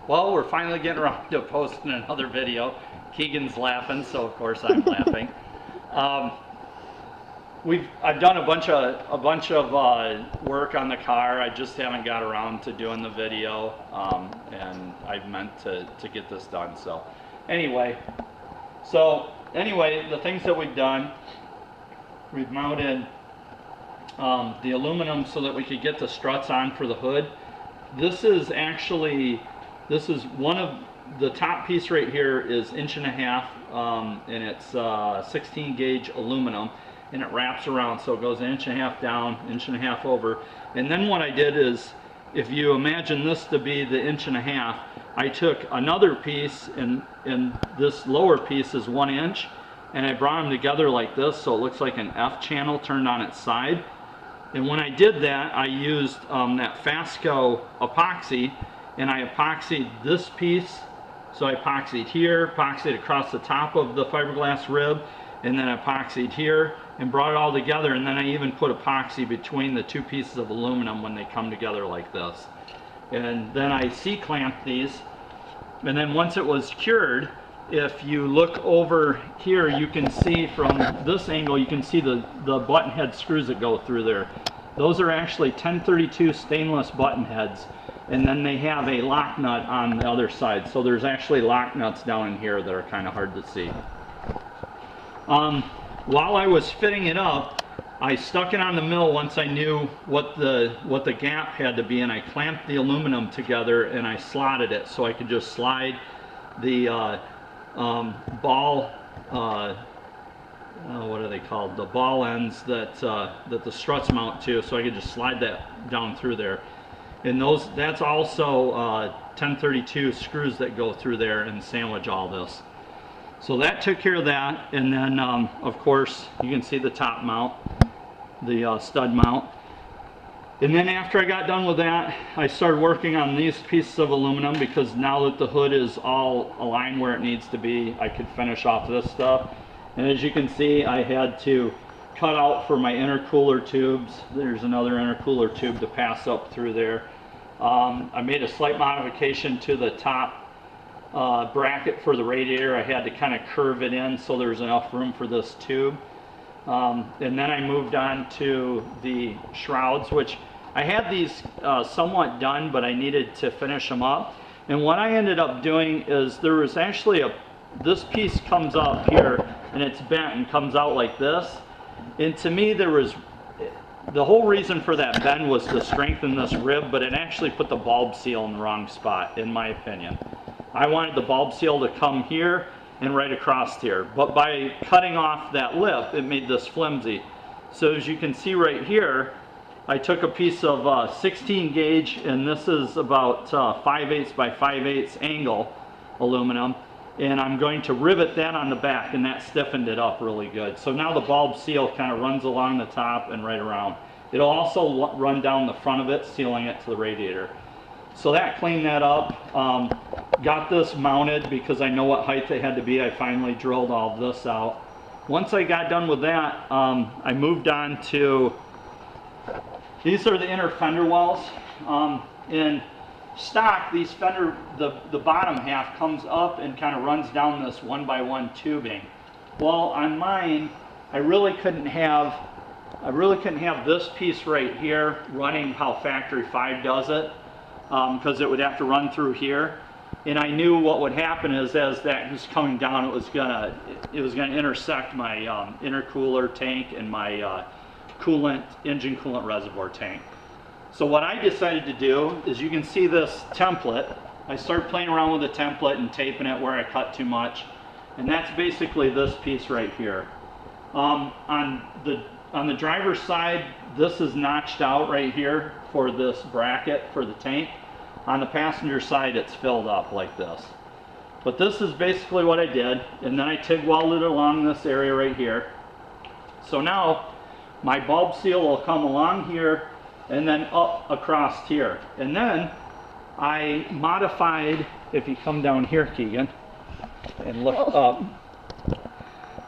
Well, we're finally getting around to posting another video. Keegan's laughing, so of course I'm laughing. I've done a bunch of work on the car. I just haven't got around to doing the video, and I meant to get this done. So anyway, the things that we've done, we've mounted the aluminum so that we could get the struts on for the hood. This is one of the top piece right here is 1.5 inches, and it's 16 gauge aluminum, and it wraps around, so it goes 1.5 inches down, 1.5 inches over. And then what I did is, if you imagine this to be the 1.5 inches, I took another piece, and this lower piece is 1 inch, and I brought them together like this, so it looks like an F channel turned on its side. And when I did that, I used that Fasco epoxy, and I epoxied this piece. So I epoxied here, epoxied across the top of the fiberglass rib, and then epoxied here, and brought it all together. And then I even put epoxy between the two pieces of aluminum when they come together like this. And then I C-clamped these, and then once it was cured, if you look over here, you can see from this angle, you can see the button head screws that go through there. Those are actually 1032 stainless button heads, and then they have a lock nut on the other side. So there's actually lock nuts down in here that are kind of hard to see. While I was fitting it up, I stuck it on the mill once I knew what the gap had to be, and I clamped the aluminum together and I slotted it so I could just slide the ball, what are they called? The ball ends that the struts mount to, so I could just slide that down through there. And that's also 1032 screws that go through there and sandwich all this. So that took care of that, and then of course you can see the top mount, the stud mount. And then after I got done with that, I started working on these pieces of aluminum, because now that the hood is all aligned where it needs to be, I could finish off this stuff. And as you can see, I had to cut out for my intercooler tubes. There's another intercooler tube to pass up through there. I made a slight modification to the top bracket for the radiator. I had to kind of curve it in so there's enough room for this tube. And then I moved on to the shrouds, which I had these somewhat done, but I needed to finish them up. And what I ended up doing is there was actually this piece comes up here and it's bent and comes out like this. And to me, the whole reason for that bend was to strengthen this rib, but it actually put the bulb seal in the wrong spot, in my opinion. I wanted the bulb seal to come here and right across here, but by cutting off that lip, it made this flimsy. So as you can see right here, I took a piece of 16 gauge, and this is about 5/8 by 5/8 angle aluminum, and I'm going to rivet that on the back, and that stiffened it up really good. So now the bulb seal kind of runs along the top and right around. It'll also run down the front of it, sealing it to the radiator. So that cleaned that up. Got this mounted because I know what height they had to be. I finally drilled all this out. Once I got done with that, I moved on to, these are the inner fender wells. In stock, these fender, the bottom half comes up and kind of runs down this 1x1 tubing. Well, on mine, I really couldn't have this piece right here running how Factory 5 does it, because it would have to run through here. And I knew what would happen is, as that was coming down, it was gonna intersect my intercooler tank and my engine coolant reservoir tank. So what I decided to do is, you can see this template. I started playing around with the template and taping it where I cut too much, and that's basically this piece right here. On the driver's side, this is notched out right here for this bracket for the tank. On the passenger side, it's filled up like this. But this is basically what I did, and then I TIG welded along this area right here. So now my bulb seal will come along here and then up across here. And then I modified, if you come down here, Keegan, and look up,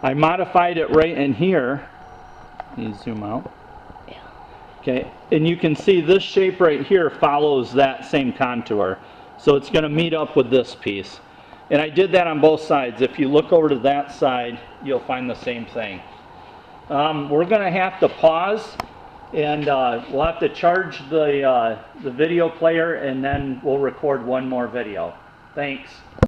I modified it right in here. You zoom out. Okay, and you can see this shape right here follows that same contour. So it's going to meet up with this piece. And I did that on both sides. If you look over to that side, you'll find the same thing. We're going to have to pause, and we'll have to charge the video player, and then we'll record one more video. Thanks.